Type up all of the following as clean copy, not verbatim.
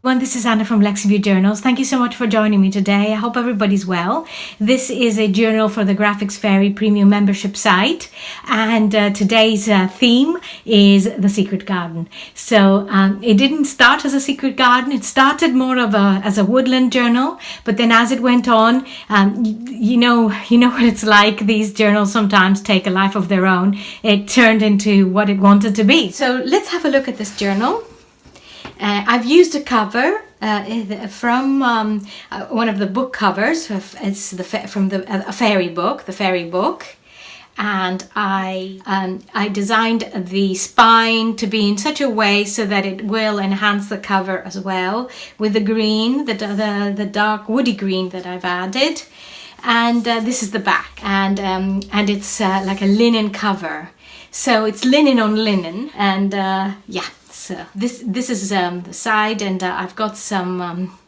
Well, this is Anna from Lexiview Journals. Thank you so much for joining me today. I hope everybody's well. This is a journal for the Graphics Fairy Premium membership site, and today's theme is the secret garden. So it didn't start as a secret garden. It started more of as a woodland journal, but then as it went on, you know what it's like. These journals sometimes take a life of their own. It turned into what it wanted to be. So let's have a look at this journal. I've used a cover from one of the book covers. It's from a fairy book, the fairy book, and I designed the spine to be in such a way so that it will enhance the cover as well with the green, the dark woody green that I've added, and this is the back, and it's like a linen cover, so it's linen on linen, and yeah. So this is the side, and I've got some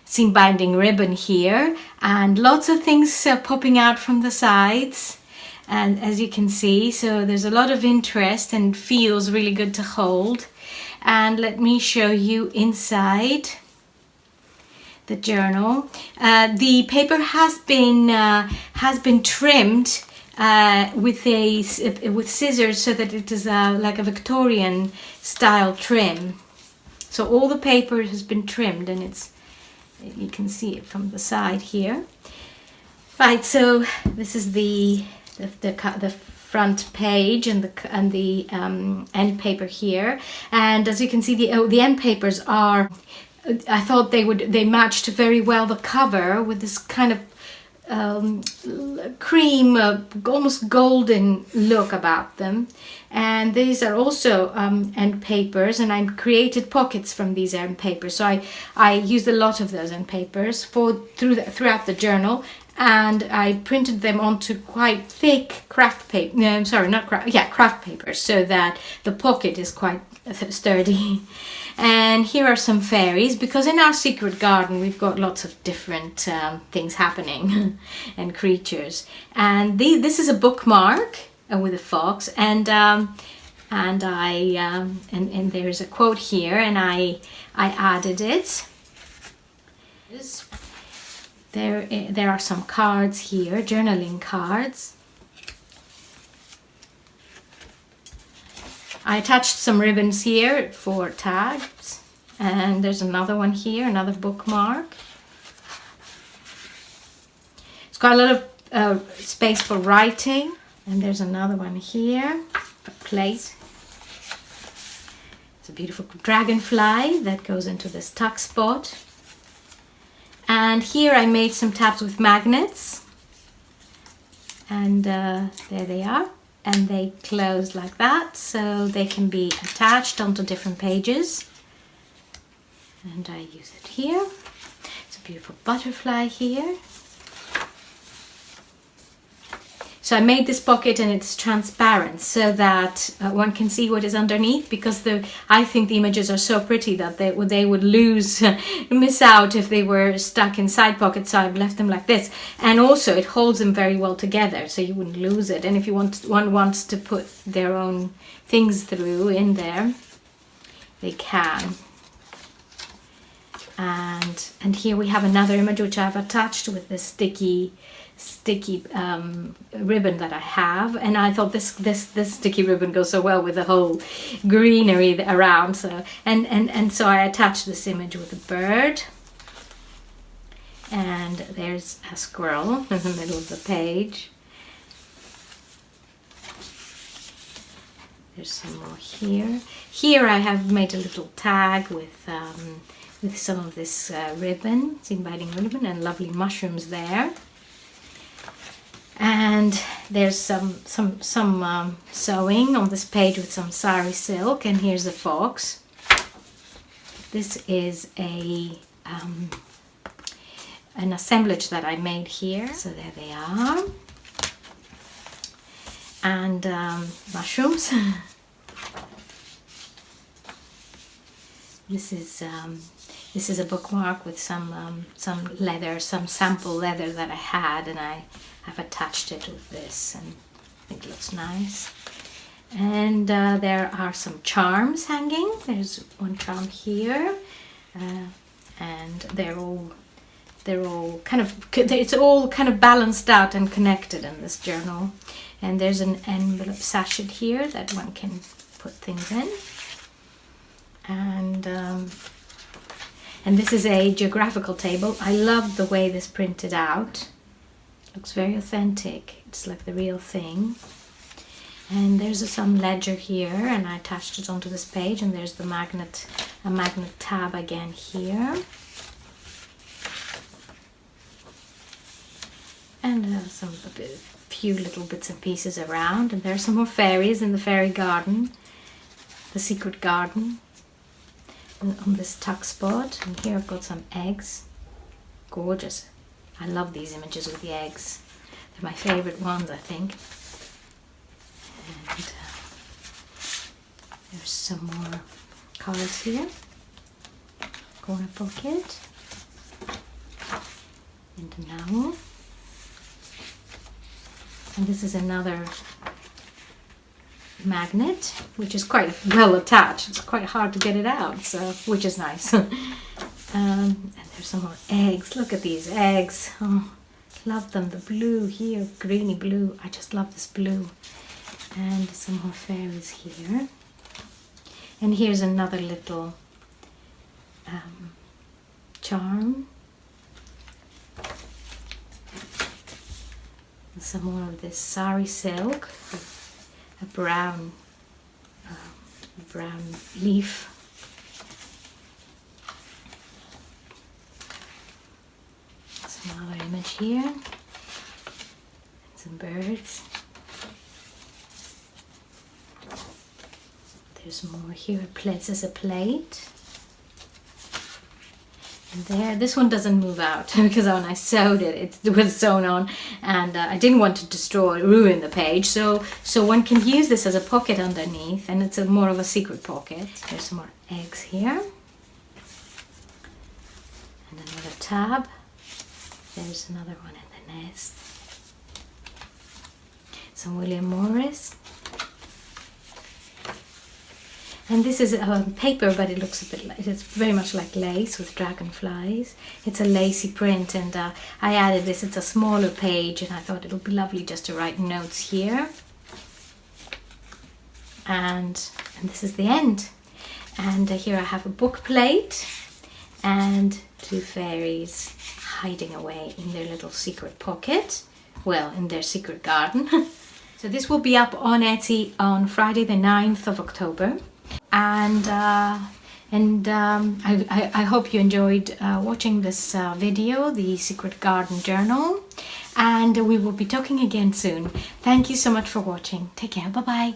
seam binding ribbon here, and lots of things popping out from the sides, and as you can see, so there's a lot of interest and feels really good to hold. And let me show you inside the journal. The paper has been trimmed with scissors so that it is like a Victorian style trim. So all the paper has been trimmed, and you can see it from the side here. Right, so this is the front page and the end paper here, and as you can see, the end papers are. I thought they matched very well the cover with this kind of cream, almost golden look about them. And these are also end papers, and I created pockets from these end papers. So I used a lot of those end papers throughout the journal, and I printed them onto quite thick craft paper. No, sorry, not craft paper, so that the pocket is quite sturdy. And here are some fairies, because in our secret garden we've got lots of different things happening and creatures. And this is a bookmark with a fox, and there's a quote here, and I added it. There are some cards here, journaling cards. I attached some ribbons here for tags, and there's another one here, another bookmark. It's got a lot of space for writing, and there's another one here for plate. It's a beautiful dragonfly that goes into this tuck spot. And here I made some tabs with magnets, and there they are. And they close like that, so they can be attached onto different pages. And I use it here. It's a beautiful butterfly here. So I made this pocket, and it's transparent so that one can see what is underneath, because I think the images are so pretty that they would miss out if they were stuck in side pockets. So I've left them like this, and also it holds them very well together, so you wouldn't lose it. And if one wants to put their own things through in there, they can. And here we have another image which I've attached with this sticky ribbon that I have, and I thought this sticky ribbon goes so well with the whole greenery around. So and so I attached this image with a bird, and there's a squirrel in the middle of the page. There's some more here. Here I have made a little tag with some of this ribbon, seam binding ribbon, and lovely mushrooms there. And there's some sewing on this page with some sari silk, and here's a fox. This is an assemblage that I made here. So there they are. And mushrooms. This is a bookmark with some leather, some sample leather that I had, and I have attached it with this, and it looks nice. And there are some charms hanging. There's one charm here, and they're all kind of, it's all kind of balanced out and connected in this journal. And there's an envelope sachet here that one can put things in. And this is a geographical table. I love the way this printed out. Looks very authentic. It's like the real thing. And there's some ledger here, and I attached it onto this page. And there's the magnet, a magnet tab again here. And a few little bits and pieces around. And there's some more fairies in the fairy garden, the secret garden, on this tuck spot. And here I've got some eggs. Gorgeous. I love these images with the eggs. They're my favorite ones, I think. And there's some more cards here. Corner pocket. And an owl. And this is another magnet, which is quite well attached. It's quite hard to get it out, so which is nice. And there's some more eggs. Look at these eggs. Oh, love them. The blue here, greeny blue. I just love this blue. And some more fairies here. And here's another little charm. Some more of this sari silk, a brown leaf. Some other image here, and some birds. There's more here. This is a plate. And there, this one doesn't move out because when I sewed it, it was sewn on, and I didn't want to ruin the page. So one can use this as a pocket underneath, and it's more of a secret pocket. There's some more eggs here, and another tab. There's another one in the nest. Some William Morris. And this is paper, but it looks a bit like, it's very much like lace with dragonflies. It's a lacy print, and I added this. It's a smaller page, and I thought it'll be lovely just to write notes here. And this is the end. And here I have a book plate and two fairies hiding away in their little secret pocket. Well, in their secret garden. So this will be up on Etsy on Friday the 9th of October. And I hope you enjoyed watching this video, the Secret Garden Journal, and we will be talking again soon. Thank you so much for watching. Take care. Bye bye.